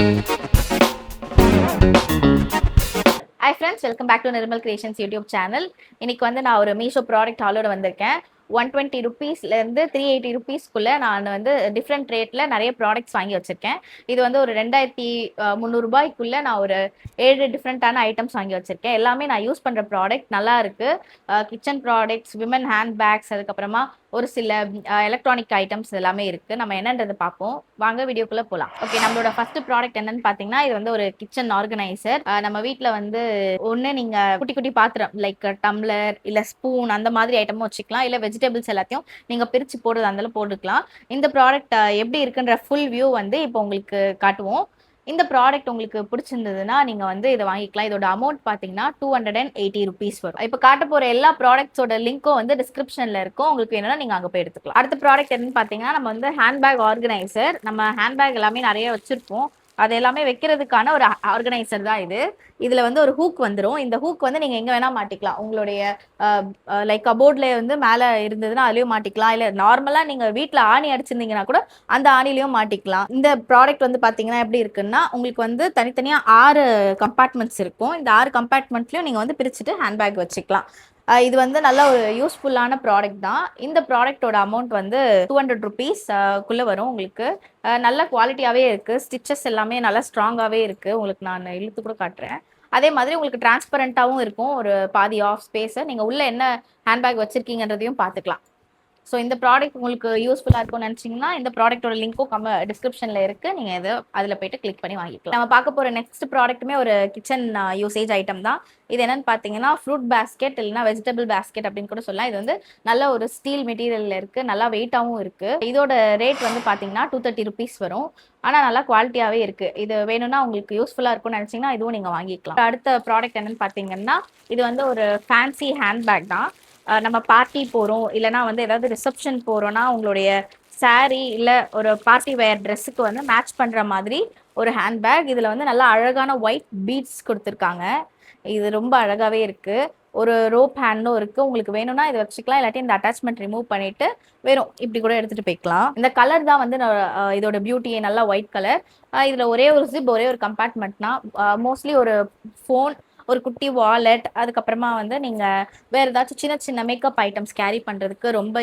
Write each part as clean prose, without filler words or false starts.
Hi friends, welcome back to Nirmal Creations YouTube channel. இன்னைக்கு வந்து நான் ஒரு மீஷோ ப்ராடக்ட் ஹாலோட வந்திருக்கேன். 120 ருபீஸ்லேருந்து 380 ருபீஸ்க்குள்ள நான் வந்து டிஃப்ரெண்ட் ரேட்ல நிறைய ப்ராடக்ட்ஸ் வாங்கி வச்சிருக்கேன். இது வந்து ஒரு 2300 ரூபாய்க்குள்ள நான் ஒரு 7 டிஃப்ரெண்டான ஐட்டம்ஸ் வாங்கி வச்சிருக்கேன். எல்லாமே நான் யூஸ் பண்ற ப்ராடக்ட் நல்லா இருக்கு. Kitchen products, women hand bags, அதுக்கப்புறமா ஒரு சில எலக்ட்ரானிக் ஐட்டம்ஸ் எல்லாமே இருக்கு. நம்ம என்னன்றது பார்ப்போம். வாங்க வீடியோக்குள்ள போலாம். ஓகே, நம்மளோட ஃபர்ஸ்ட் ப்ராடக்ட் என்னன்னு பாத்தீங்கன்னா, இது வந்து ஒரு கிச்சன் ஆர்கனைசர். நம்ம வீட்ல வந்து ஒண்ணு நீங்க குட்டி குட்டி பாத்திரம் லைக் டம்ளர் இல்ல ஸ்பூன் அந்த மாதிரி ஐட்டமும் வச்சுக்கலாம், இல்ல வெஜிடபிள்ஸ் எல்லாத்தையும் நீங்க பிரிச்சு போடுறது இருந்தாலும் போட்டுக்கலாம். இந்த ப்ராடக்ட் எப்படி இருக்குன்ற ஃபுல் வியூ வந்து இப்போ உங்களுக்கு காட்டுவோம். இந்த ப்ராடக்ட் உங்களுக்கு பிடிச்சிருந்ததுன்னா நீங்க வந்து இதை வாங்கிக்கலாம். இதோட அமௌண்ட் பாத்தீங்கன்னா 280 ருபீஸ் வரும். இப்போ காட்ட போற எல்லா ப்ராடக்ட்ஸோட லிங்க்கும் வந்து டிஸ்கிரிப்ஷன்ல இருக்கும். உங்களுக்கு வேணும்னா நீங்க அங்க போய் எடுத்துக்கலாம். அடுத்த ப்ராடக்ட் என்னன்னு பாத்தீங்கன்னா, நம்ம வந்து ஹேண்ட்பேக் ஆர்கனைசர். நம்ம ஹேண்ட்பேக் எல்லாமே நிறைய வச்சிருப்போம், அது எல்லாமே வைக்கிறதுக்கான ஒரு ஆர்கனைசர் தான் இது. இதுல வந்து ஒரு ஹூக் வந்துடும். இந்த ஹூக் வந்து நீங்க எங்க வேணா மாட்டிக்கலாம். உங்களுடைய லைக் கபோர்ட்ல வந்து மேல இருந்ததுன்னா அதுலயும் மாட்டிக்கலாம், இல்ல நார்மலா நீங்க வீட்ல ஆணி அடிச்சிருந்தீங்கன்னா கூட அந்த ஆணிலையும் மாட்டிக்கலாம். இந்த ப்ராடக்ட் வந்து பாத்தீங்கன்னா எப்படி இருக்குன்னா, உங்களுக்கு வந்து தனித்தனியா 6 கம்பார்ட்மெண்ட்ஸ் இருக்கும். இந்த 6 கம்பார்ட்மெண்ட்லயும் நீங்க வந்து பிரிச்சுட்டு ஹேண்ட்பேக் வச்சுக்கலாம். இது வந்து நல்ல ஒரு யூஸ்ஃபுல்லான ப்ராடக்ட் தான். இந்த ப்ராடக்டோட அமௌண்ட் வந்து 200 ருபீஸ் குள்ள வரும் உங்களுக்கு. நல்ல குவாலிட்டியாவே இருக்கு. ஸ்டிச்சஸ் எல்லாமே நல்லா ஸ்ட்ராங்காவே இருக்கு. உங்களுக்கு நான் இழுத்து கூட காட்டுறேன். அதே மாதிரி உங்களுக்கு டிரான்ஸ்பரண்டாவும் இருக்கும். ஒரு பாதி ஆஃப் ஸ்பேஸை நீங்க உள்ள என்ன ஹேண்ட்பேக் வச்சிருக்கீங்கன்றதையும் பார்த்துக்கலாம். ஸோ இந்த ப்ராடக்ட் உங்களுக்கு யூஸ்ஃபுல்லாக இருக்கும்னு நினச்சிங்கன்னா, இந்த ப்ராடக்ட்டோட லிங்க்கும் டிஸ்கிரிப்ஷனில் இருக்குது. நீங்கள் எது அதில் போய்ட்டு கிளிக் பண்ணி வாங்கிக்கலாம். நம்ம பார்க்க போகிற நெக்ஸ்ட் ப்ராடக்ட்டுமே ஒரு கிச்சன் யூசேஜ் ஐட்டம் தான். இது என்னன்னு பார்த்தீங்கன்னா, ஃப்ரூட் பேஸ்கெட் இல்லைனா வெஜிடபிள் பேஸ்கெட் அப்படின்னு கூட சொல்லலாம். இது வந்து நல்ல ஒரு ஸ்டீல் மெட்டீரியலில் இருக்குது, நல்லா வெயிட்டாகவும் இருக்குது. இதோட ரேட் வந்து பார்த்தீங்கன்னா 230 ருபீஸ் வரும். ஆனால் நல்லா குவாலிட்டியாகவே இருக்குது. இது வேணும்னா உங்களுக்கு யூஸ்ஃபுல்லாக இருக்கும்னு நினச்சிங்கன்னா இதுவும் நீங்கள் வாங்கிக்கலாம். அடுத்த ப்ராடக்ட் என்னன்னு பார்த்தீங்கன்னா, இது வந்து ஒரு ஃபேன்சி ஹேண்ட்பேக் தான். நம்ம பார்ட்டி போகிறோம், இல்லைனா வந்து ஏதாவது ரிசப்ஷன் போகிறோன்னா உங்களுடைய சாரீ இல்லை ஒரு பார்ட்டி வேர் ட்ரெஸ்ஸுக்கு வந்து மேட்ச் பண்ணுற மாதிரி ஒரு ஹேண்ட்பேக். இதில் வந்து நல்லா அழகான ஒயிட் பீட்ஸ் கொடுத்துருக்காங்க. இது ரொம்ப அழகாகவே இருக்குது. ஒரு ரோப் ஹேண்டும் இருக்குது. உங்களுக்கு வேணும்னா இதை வச்சுக்கலாம், இல்லாட்டி இந்த அட்டாச்மெண்ட் ரிமூவ் பண்ணிவிட்டு வெறும் இப்படி கூட எடுத்துகிட்டு போய்க்கலாம். இந்த கலர் தான் வந்து இதோட பியூட்டியே, நல்லா ஒயிட் கலர். இதில் ஒரே ஒரு ஜிப், ஒரே ஒரு கம்பார்ட்மெண்ட்னா மோஸ்ட்லி ஒரு ஃபோன், ஒரு குட்டி வாலெட், அதுக்கப்புறமா வந்து நீங்கள் வேறு ஏதாச்சும் சின்ன சின்ன மேக்கப் ஐட்டம்ஸ் கேரி பண்ணுறதுக்கு ரொம்ப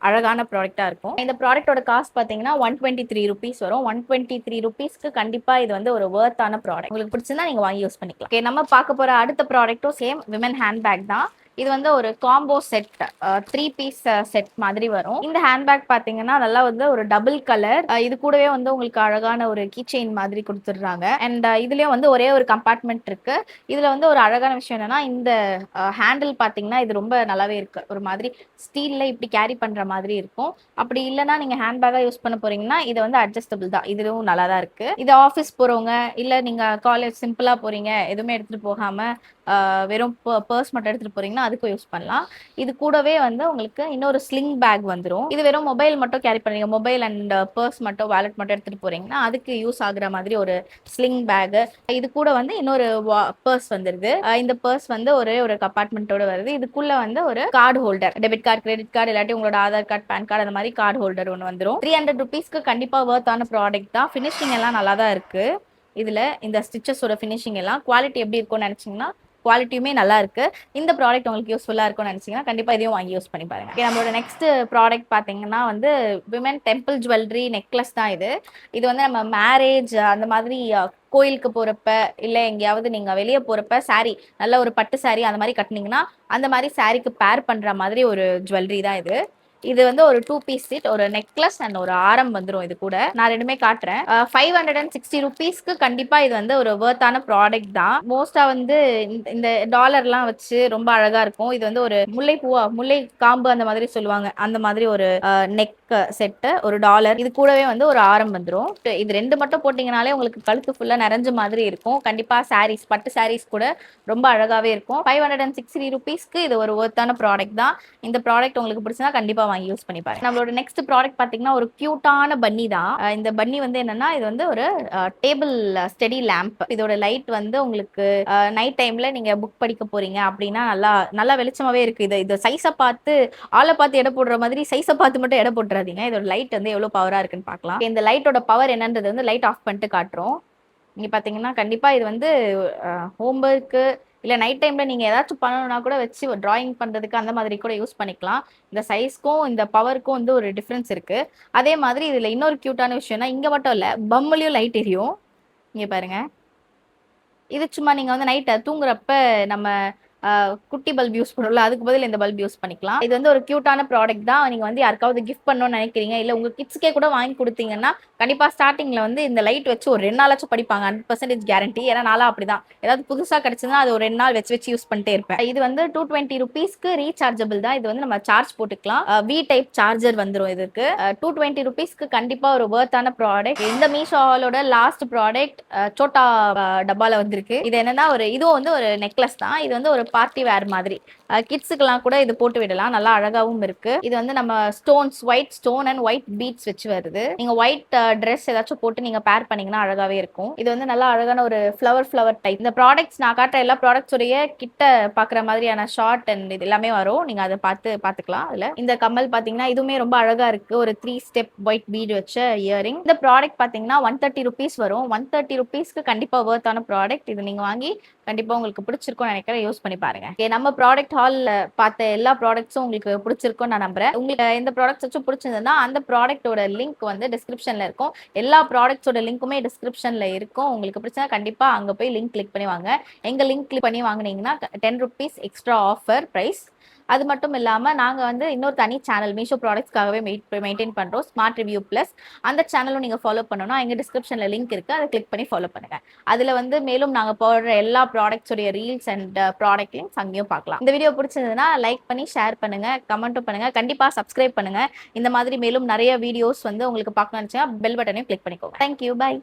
அழகான ப்ராடக்டாக இருக்கும். இந்த ப்ராடக்டோட காஸ்ட் பார்த்தீங்கன்னா 123 ருபீஸ் வரும். 123 ருபீஸ்க்கு கண்டிப்பாக இது வந்து ஒரு வர்த்தான ப்ராடக்ட். உங்களுக்கு பிடிச்சிருந்தா நீங்கள் வாங்கி யூஸ் பண்ணிக்கலாம். ஓகே, நம்ம பார்க்க போகிற அடுத்த ப்ராடக்ட்டும் சேம் விமன் ஹேண்ட்பேக் தான். இது வந்து ஒரு காம்போ செட், 3 பீஸ் செட் மாதிரி வரும். இந்த ஹேண்ட்பேக் பார்த்தீங்கன்னா நல்லா வந்து ஒரு டபுள் கலர். இது கூடவே வந்து உங்களுக்கு அழகான ஒரு கீ செயின் மாதிரி கொடுத்துடுறாங்க. அண்ட் இதுலயும் வந்து ஒரே ஒரு கம்பார்ட்மெண்ட் இருக்கு. இதுல வந்து ஒரு அழகான விஷயம் என்னன்னா, இந்த ஹேண்டில் பார்த்தீங்கன்னா இது ரொம்ப நல்லாவே இருக்கு. ஒரு மாதிரி ஸ்டீல்ல இப்படி கேரி பண்ற மாதிரி இருக்கும். அப்படி இல்லைன்னா நீங்க ஹேண்ட்பேக்கா யூஸ் பண்ண போறீங்கன்னா இது வந்து அட்ஜஸ்டபிள் தான். இதுவும் நல்லா தான் இருக்கு. இது ஆஃபீஸ் போறவங்க, இல்ல நீங்க காலேஜ் சிம்பிளா போறீங்க, எதுவுமே எடுத்துட்டு போகாம வெறும் பர்ஸ் மட்டும் எடுத்துட்டு போறீங்கன்னா அதுக்கும் யூஸ் பண்ணலாம். இது கூடவே வந்து உங்களுக்கு இன்னொரு ஸ்லிங் பேக் வந்துடும். இது வெறும் மொபைல் மட்டும் கேரி பண்ணுறீங்க, மொபைல் அண்ட் பர்ஸ் மட்டும், வாலெட் மட்டும் எடுத்துட்டு போறீங்கன்னா அதுக்கு யூஸ் ஆகுற மாதிரி ஒரு ஸ்லிங் பேக். இது கூட வந்து இன்னொரு பர்ஸ் வந்துருது. இந்த பர்ஸ் வந்து ஒரே ஒரு கம்பார்ட்மெண்ட்டோட வருது. இதுக்குள்ள வந்து ஒரு card holder, debit card, credit card, இல்லாட்டி உங்களோட ஆதார் கார்டு, பேன் கார்டு, அந்த மாதிரி கார்டு ஹோல்டர் ஒன்று வந்துடும். 300 ருபீஸ்க்கு கண்டிப்பா வர்த்தான ப்ராடக்ட் தான். ஃபினிஷிங் எல்லாம் நல்லா தான் இருக்கு. இதுல இந்த ஸ்டிச்சஸோட ஃபினிஷிங் எல்லாம் குவாலிட்டி எப்படி இருக்கும்னு நினைச்சீங்கன்னா குவாலிட்டியுமே நல்லா இருக்கு. இந்த ப்ராடக்ட் உங்களுக்கு யூஸ்ஃபுல்லா இருக்கும்னு நினைச்சீங்கன்னா கண்டிப்பா இதையும் வாங்கி யூஸ் பண்ணி பாருங்க. நம்மளோட நெக்ஸ்ட் ப்ராடக்ட் பாத்தீங்கன்னா வந்து விமன் டெம்பிள் ஜுவல்லரி நெக்லஸ் தான் இது. இது வந்து நம்ம மேரேஜ் அந்த மாதிரி கோயிலுக்கு போறப்ப, இல்ல எங்கேயாவது நீங்க வெளியே போறப்ப சாரி, நல்ல ஒரு பட்டு சாரி அந்த மாதிரி கட்டினீங்கன்னா அந்த மாதிரி சாரிக்கு பேர் பண்ற மாதிரி ஒரு ஜுவல்லரி தான் இது. இது வந்து ஒரு 2 பீஸ் செட், ஒரு நெக்லஸ் அண்ட் ஒரு ஆரம் வந்துடும். இது கூட நான் ரெண்டுமே காட்டுறேன். 560 ருபீஸ்க்கு கண்டிப்பா இது வந்து ஒரு வர்த்தான ப்ராடக்ட் தான். மோஸ்டா வந்து இந்த டாலர்லாம் வச்சு ரொம்ப அழகா இருக்கும். இது வந்து ஒரு முல்லை காம்பு அந்த மாதிரி சொல்லுவாங்க, அந்த மாதிரி ஒரு நெக் செட்டு, ஒரு டாலர். இது கூடவே வந்து ஒரு ஆரம் வந்துடும். இது ரெண்டு மட்டும் போட்டீங்கனாலே உங்களுக்கு கழுத்து ஃபுல்லா நிறைஞ்ச மாதிரி இருக்கும். கண்டிப்பா சாரீஸ், பட்டு சாரீஸ் கூட ரொம்ப அழகாவே இருக்கும். 560 ருபீஸ்க்கு இது ஒரு வர்த்தான ப்ராடக்ட் தான். இந்த ப்ராடக்ட் உங்களுக்கு பிடிச்சா கண்டிப்பா வாங்கி யூஸ் பண்ணி பாருங்க. நம்மளோட நெக்ஸ்ட் ப்ராடக்ட் பாத்தீங்கன்னா ஒரு கியூட்டான பன்னி தான். இந்த பன்னி வந்து என்னன்னா, இது வந்து ஒரு டேபிள் ஸ்டடி லேம்ப். இதோட லைட் வந்து உங்களுக்கு நைட் டைம்ல நீங்க புக் படிக்க போறீங்க அப்படின்னா நல்லா நல்லா வெளிச்சமாவே இருக்கு. இது சைஸை பார்த்து, ஆளை பார்த்து எடை போடுற மாதிரி சைஸை பார்த்து மட்டும் எடை போட்டுறாதீங்க. இதோட லைட் வந்து எவ்வளவு பவரா இருக்குன்னு பார்க்கலாம். இந்த லைட்டோட பவர் என்னன்றது வந்து லைட் ஆஃப் பண்ணிட்டு காட்டுறோம். இங்க பார்த்தீங்கன்னா, கண்டிப்பா இது வந்து ஹோம் ஒர்க்கு இல்ல நைட் டைம்ல நீங்க ஏதாச்சும் பண்ணணும்னா கூட வச்சு டிராயிங் பண்றதுக்கு அந்த மாதிரி கூட யூஸ் பண்ணிக்கலாம். இந்த சைஸ்க்கும், இந்த பவருக்கும் வந்து ஒரு டிஃபரன்ஸ் இருக்கு. அதே மாதிரி இதுல இன்னொரு கியூட்டான விஷயம்னா, இங்க மட்டும் இல்ல பம்முலயும் லைட் எரியும். இங்க பாருங்க. இது சும்மா நீங்க வந்து நைட் தூங்குறப்ப நம்ம குட்டி பல்ப் யூஸ் பண்ணுவோம்ல, அதுக்கு பதில் இந்த பல்ப் யூஸ் பண்ணிக்கலாம். இது வந்து ஒரு கியூட்டான ப்ராடக்ட் தான். நீங்க வந்து யாருக்காவது கிஃப்ட் பண்ணணும்னு நினைக்கிறீங்க, இல்ல உங்க கிட்ஸ்க்கே கூட வாங்கி குடுத்தீங்கன்னா, கண்டிப்பா ஸ்டார்ட்டிங்ல வந்து இந்த லைட் வச்சு ஒரு 2 நாளாச்சும் படிப்பாங்க. 100% கேரண்டி. ஏன்னா நான்லாம் அப்படிதான். ஏதாவது புதுசா கிடைச்சதுன்னா, அது ஒரு 2 நாள் வச்சு வச்சு யூஸ் பண்ணிட்டே இருப்பேன். இது வந்து 220 ரூபீஸ்க்கு ரீசார்ஜபிள் தான். இது வந்து நம்ம சார்ஜ் போட்டுக்கலாம். வி டைப் சார்ஜர் வந்துரும் இதுக்கு. 220 ரூபீஸ்க்கு கண்டிப்பா ஒரு வொர்த்தான ப்ராடக்ட். இந்த மீஷோ ஹாலோட லாஸ்ட் ப்ராடக்ட் சோட்டா டப்பால வந்திருக்கு. இது என்னன்னா இதுவும் வந்து ஒரு நெக்லஸ் தான். இது வந்து ஒரு பார்ட்டி வேர் மாதிரி. கிட்ஸுக்கெல்லாம் கூட இது போட்டு விடலாம். நல்லா அழகாவும் இருக்கு. இது வந்து நம்ம stones, white stone and white beads வச்சு வருது. நீங்க ஒயிட் ட்ரெஸ் ஏதாச்சும் போட்டு நீங்க பேர் பண்ணீங்கன்னா அழகாவே இருக்கும். இது வந்து நல்லா அழகான ஒரு ஃப்ளவர் டைப். இந்த ப்ராடக்ட்ஸ் நான் காட்டுற எல்லா ப்ராடக்ட்ஸ் உடைய கிட்ட பாக்குற மாதிரியான ஷார்ட் அண்ட் இது எல்லாமே வரும். நீங்க அதை பாத்துக்கலாம். அதுல இந்த கம்மல் பாத்தீங்கன்னா இதுவுமே ரொம்ப அழகா இருக்கு. ஒரு 3 ஸ்டெப் ஒயிட் பீட் வச்ச இயரிங். இந்த ப்ராடக்ட் பாத்தீங்கன்னா 130 ரூபீஸ் வரும். 130 ரூபீஸ்க்கு கண்டிப்பா வொர்த்தான ப்ராடக்ட். இது நீங்க வாங்கி கண்டிப்பா உங்களுக்கு பிடிச்சிருக்கும் நினைக்கிறேன். யூஸ் பண்ணி பாருங்க. நம்ம ப்ராடக்ட் ஹால்ல பார்த்த எல்லா ப்ராடக்ட்ஸும் உங்களுக்கு பிடிச்சிருக்கும் நான் நம்புறேன். உங்களுக்கு இந்த ப்ராடக்ட்ஸ் வச்சு பிடிச்சிருந்ததுன்னா அந்த ப்ராடக்ட்டோட லிங்க் வந்து டிஸ்கிரிப்ஷன்ல இருக்கும். எல்லா ப்ராடக்ட்ஸோட லிங்க்குமே டிஸ்கிரிப்ஷன்ல இருக்கும். உங்களுக்கு பிடிச்சா கண்டிப்பா அங்க போய் லிங்க் கிளிக் பண்ணி வாங்க. எங்க லிங்க் கிளிக் பண்ணி வாங்குனீங்கன்னா 10 ரூபீஸ் எக்ஸ்ட்ரா ஆஃபர் பிரைஸ். அது மட்டும் இல்லாம நாங்க வந்து இன்னொரு தனி சேனல் மீஷோ ப்ராடக்ட்ஸ்க்காகவே மெயின்டைன் பண்றோம், ஸ்மார்ட் ரிவ்யூ பிளஸ். அந்த சேனலும் நீங்க ஃபாலோ பண்ணணும்னா எங்க டிஸ்கிரிப்ஷன்ல லிங்க் இருக்கு. அதை கிளிக் பண்ணி ஃபாலோ பண்ணுங்க. அதுல வந்து மேலும் நாங்க போடுற எல்லா ப்ராடக்ட்ஸ் உடைய ரீல்ஸ் அண்ட் ப்ராடக்ட் லிங்க்ஸ் அங்கேயும் பார்க்கலாம். இந்த வீடியோ பிடிச்சிருந்ததுன்னா லைக் பண்ணி ஷேர் பண்ணுங்க, கமெண்ட்டும் பண்ணுங்க, கண்டிப்பா சப்ஸ்கிரைப் பண்ணுங்க. இந்த மாதிரி மேலும் நிறைய வீடியோஸ் வந்து உங்களுக்கு பார்க்கணும்னு நினைச்சா பெல் பட்டனையும் கிளிக் பண்ணிக்கோங்க. Thank you, by.